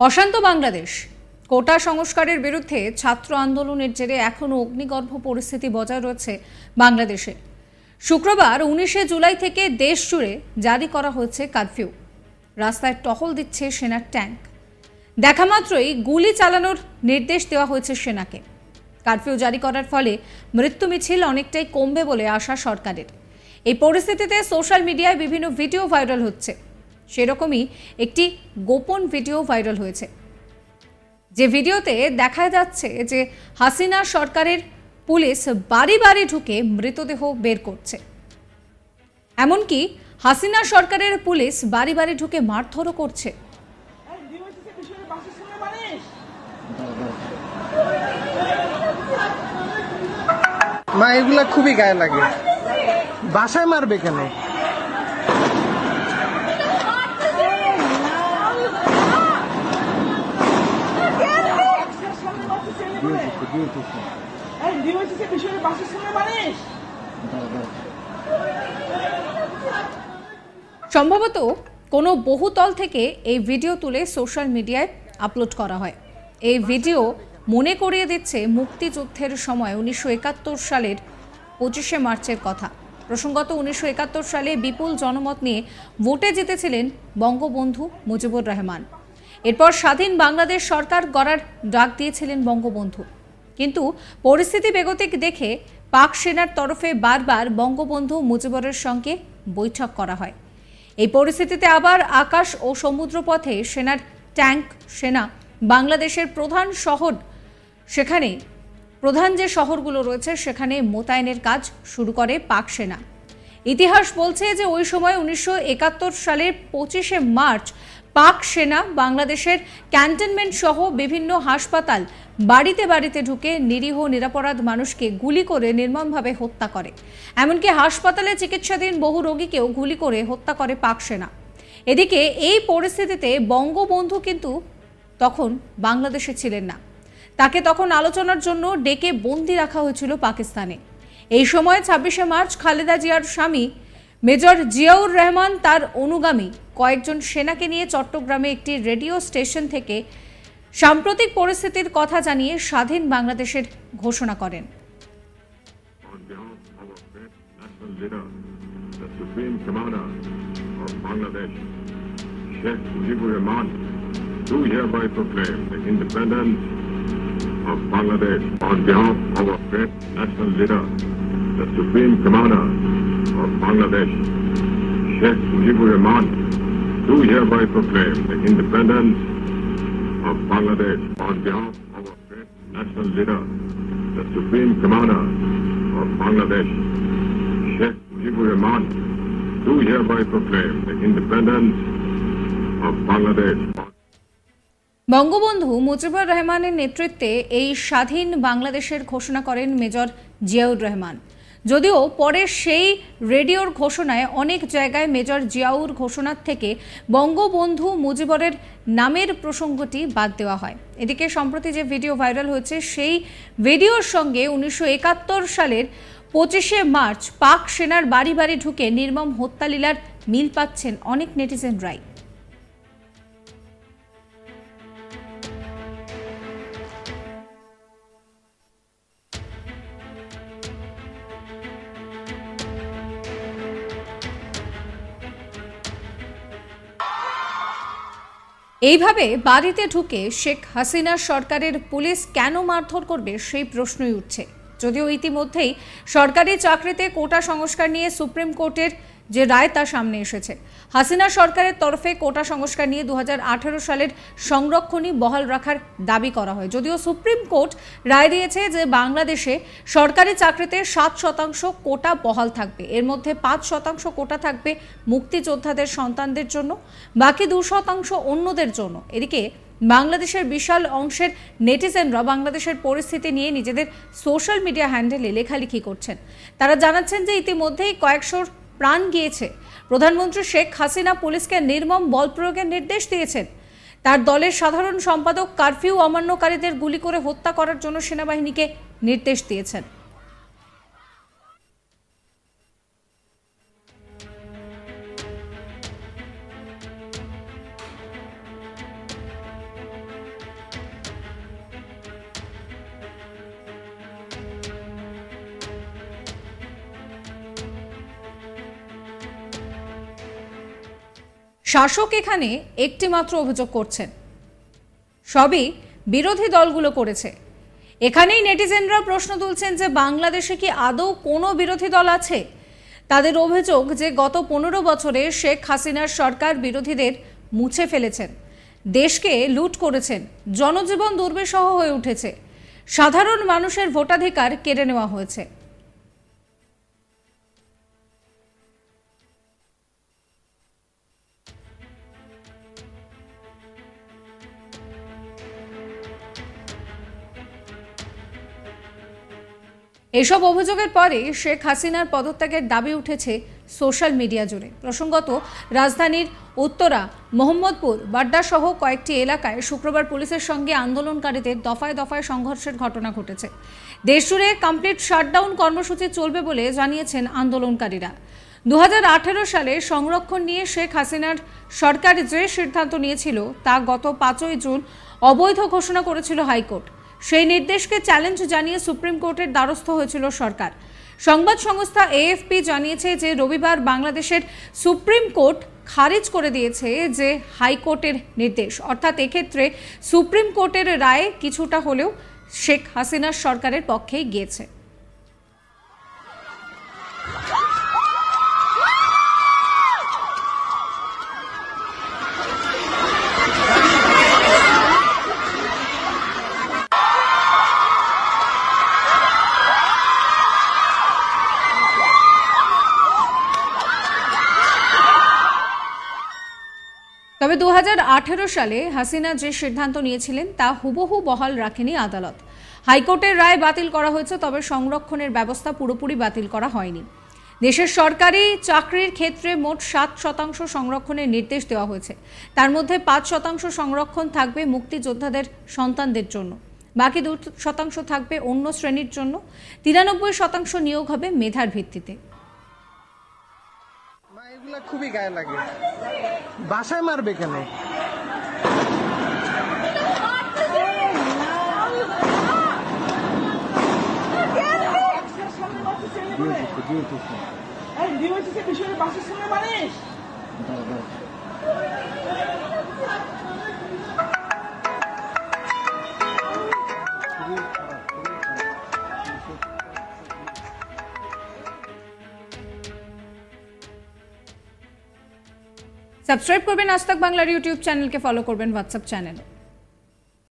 অশান্ত বাংলাদেশ। কোটা সংস্কারের বিরুদ্ধে ছাত্র আন্দোলনের জেরে এখনও অগ্নিগর্ভ পরিস্থিতি বজায় রয়েছে বাংলাদেশে। শুক্রবার 19শে জুলাই থেকে দেশ জুড়ে জারি করা হয়েছে কারফিউ। রাস্তায় টহল দিচ্ছে সেনার ট্যাঙ্ক। দেখা মাত্রই গুলি চালানোর নির্দেশ দেওয়া হয়েছে সেনাকে। কারফিউ জারি করার ফলে মৃত্যু মিছিল অনেকটাই কমবে বলে আশা সরকারের। এই পরিস্থিতিতে সোশ্যাল মিডিয়ায় বিভিন্ন ভিডিও ভাইরাল হচ্ছে। সেরকমই একটি গোপন ভিডিও ভাইরাল হয়েছে, যে ভিডিওতে দেখা যাচ্ছে যে হাসিনা সরকারের পুলিশ বাড়ি বাড়ি ঢুকে মৃতদেহ বের করছে। এমনকি হাসিনা সরকারের পুলিশ বাড়ি বাড়ি ঢুকে মারধরও করছে। মা, এগুলা খুবই গায়ে লাগে। বাসায় মারবে কেন? সম্ভবত কোনো বহুতল থেকে এই ভিডিও তুলে সোশ্যাল মিডিয়ায় আপলোড করা হয়। এই ভিডিও মনে করিয়ে দিচ্ছে মুক্তিযুদ্ধের সময় 1971 সালের 25শে মার্চের কথা। প্রসঙ্গত 1971 সালে বিপুল জনমত নিয়ে ভোটে জিতেছিলেন বঙ্গবন্ধু মুজিবুর রহমান। এরপর স্বাধীন বাংলাদেশ সরকার গড়ার ডাক দিয়েছিলেন বঙ্গবন্ধু। কিন্তু পরিস্থিতি বেগতিক দেখে পাক সেনার তরফে বারবার বঙ্গবন্ধু মুজিবুরের সঙ্গে বৈঠক করা হয়। এই পরিস্থিতিতে আবার আকাশ ও সমুদ্রপথে সেনার ট্যাঙ্ক, সেনা বাংলাদেশের প্রধান শহর, সেখানে প্রধান যে শহরগুলো রয়েছে সেখানে মোতায়েনের কাজ শুরু করে পাক সেনা। ইতিহাস বলছে যে ওই সময় 1971 সালের 25শে মার্চ পাক সেনা বাংলাদেশের ক্যান্টনমেন্ট সহ বিভিন্ন হাসপাতাল বাড়িতে বাড়িতে ঢুকে নিরীহ নিরপরাধ মানুষকে গুলি করে নির্মমভাবে হত্যা করে। এমনকি হাসপাতালে চিকিৎসাধীন বহু রোগীকেও গুলি করে হত্যা করে পাক সেনা। এদিকে এই পরিস্থিতিতে বঙ্গবন্ধু কিন্তু তখন বাংলাদেশে ছিলেন না। তাকে তখন আলোচনার জন্য ডেকে বন্দি রাখা হয়েছিল পাকিস্তানে। এই সময় 26শে মার্চ খালেদা জিয়ার স্বামী মেজর জিয়াউর রহমান তার অনুগামী কয়েকজন সেনাকে নিয়ে চট্টগ্রামে একটি রেডিও স্টেশন থেকে সাম্প্রতিক পরিস্থিতির কথা জানিয়ে স্বাধীন বাংলাদেশের ঘোষণা করেন। Do hereby proclaim the independence of Bangladesh on behalf of our great national leader, the Supreme Commander of Bangladesh, Sheikh Mujibur Rahman. Do hereby proclaim the independence of Bangladesh on behalf of our great national leader, the Supreme Commander of Bangladesh, Sheikh Mujibur Rahman. Do hereby proclaim the independence of Bangladesh. Bangabandhu Mujibur রহমানের নেতৃত্বে এই স্বাধীন বাংলাদেশের ঘোষণা করেন major Ziaur Rahman. যদিও পরে সেই রেডিওর ঘোষণায় অনেক জায়গায় মেজর জিয়াউর ঘোষণার থেকে বঙ্গবন্ধু মুজিবুরের নামের প্রসঙ্গটি বাদ দেওয়া হয়। এদিকে সম্প্রতি যে ভিডিও ভাইরাল হয়েছে সেই ভিডিওর সঙ্গে 1971 সালের 25শে মার্চ পাক সেনার বাড়ি বাড়ি ঢুকে নির্মম হত্যালীলার মিল পাচ্ছেন অনেক নেটিজেনরাই। এইভাবে বাড়িতে ঢুকে শেখ হাসিনা সরকারের পুলিশ কেন মারধর করবে সেই প্রশ্নই উঠছে। যদিও ইতিমধ্যেই সরকারি চাকরিতে কোটা সংস্কার নিয়ে সুপ্রিম কোর্টের যে রায় তা সামনে এসেছে। হাসিনা সরকারের তরফে কোটা সংস্কার নিয়ে 2018 সালের সংরক্ষণই বহাল রাখার দাবি করা হয়। যদিও সুপ্রিম কোর্ট রায় দিয়েছে যে বাংলাদেশে সরকারি চাকরিতে 7% কোটা বহাল থাকবে। এর মধ্যে 5% কোটা থাকবে মুক্তিযোদ্ধাদের সন্তানদের জন্য, বাকি 2% অন্যদের জন্য। এদিকে বাংলাদেশের বিশাল অংশের নেটিজেনরা বাংলাদেশের পরিস্থিতি নিয়ে নিজেদের সোশ্যাল মিডিয়া হ্যান্ডেলে লেখালেখি করছেন। তারা জানাচ্ছেন যে ইতিমধ্যেই কয়েকশোর প্রাণ গিয়েছে। প্রধানমন্ত্রী শেখ হাসিনা পুলিশকে নির্মম বল প্রয়োগের নির্দেশ দিয়েছেন। তার দলের সাধারণ সম্পাদক কারফিউ অমান্যকারীদের গুলি করে হত্যা করার জন্য সেনাবাহিনীকে নির্দেশ দিয়েছেন। শাসক এখানে একটি মাত্র অভিযোগ করছেন, সবই বিরোধী দলগুলো করেছে। এখানেই নেটিজেনরা প্রশ্ন তুলছেন যে বাংলাদেশে কি আদৌ কোনো বিরোধী দল আছে? তাদের অভিযোগ যে গত 15 বছরে শেখ হাসিনার সরকার বিরোধীদের মুছে ফেলেছেন, দেশকে লুট করেছেন, জনজীবন দুর্বিষহ হয়ে উঠেছে, সাধারণ মানুষের ভোটাধিকার কেড়ে নেওয়া হয়েছে। এসব অভিযোগের পরে শেখ হাসিনার পদত্যাগের দাবি উঠেছে সোশ্যাল মিডিয়া জুড়ে। প্রসঙ্গত, রাজধানীর উত্তরা, মোহাম্মদপুর, বাড্ডা সহ কয়েকটি এলাকায় শুক্রবার পুলিশের সঙ্গে আন্দোলনকারীদের দফায় দফায় সংঘর্ষের ঘটনা ঘটেছে। দেশজুড়ে কমপ্লিট শাটডাউন কর্মসূচি চলবে বলে জানিয়েছেন আন্দোলনকারীরা। 2018 সালে সংরক্ষণ নিয়ে শেখ হাসিনার সরকার যে সিদ্ধান্ত নিয়েছিল তা গত 5ই জুন অবৈধ ঘোষণা করেছিল হাইকোর্ট। সেই নির্দেশকে চ্যালেঞ্জ জানিয়ে সুপ্রিম কোর্টের দ্বারস্থ হয়েছিল সরকার। সংবাদ সংস্থা এএফপি জানিয়েছে যে রবিবার বাংলাদেশের সুপ্রিম কোর্ট খারিজ করে দিয়েছে যে হাইকোর্টের নির্দেশ, অর্থাৎ এক্ষেত্রে সুপ্রিম কোর্টের রায় কিছুটা হলেও শেখ হাসিনার সরকারের পক্ষেই গিয়েছে। তবে 2018 সালে হাসিনা যে সিদ্ধান্ত নিয়েছিলেন তা হুবহু বহাল রাখেনি আদালত। হাইকোর্টের রায় বাতিল করা হয়েছে, তবে সংরক্ষণের ব্যবস্থা পুরোপুরি বাতিল করা হয়নি। দেশের সরকারি চাকরির ক্ষেত্রে মোট 7% সংরক্ষণের নির্দেশ দেওয়া হয়েছে। তার মধ্যে 5% সংরক্ষণ থাকবে মুক্তিযোদ্ধাদের সন্তানদের জন্য, বাকি 2% থাকবে অন্য শ্রেণীর জন্য। 93% নিয়োগ হবে মেধার ভিত্তিতে। এগুলা খুবই গায়ে লাগে, বাসায় মারবে কেন? সাবস্ক্রাইব করবেন আজ তাক বাংলার ইউটিউব চ্যানেলকে, ফলো করবেন হোয়াটসঅ্যাপ চ্যানেল।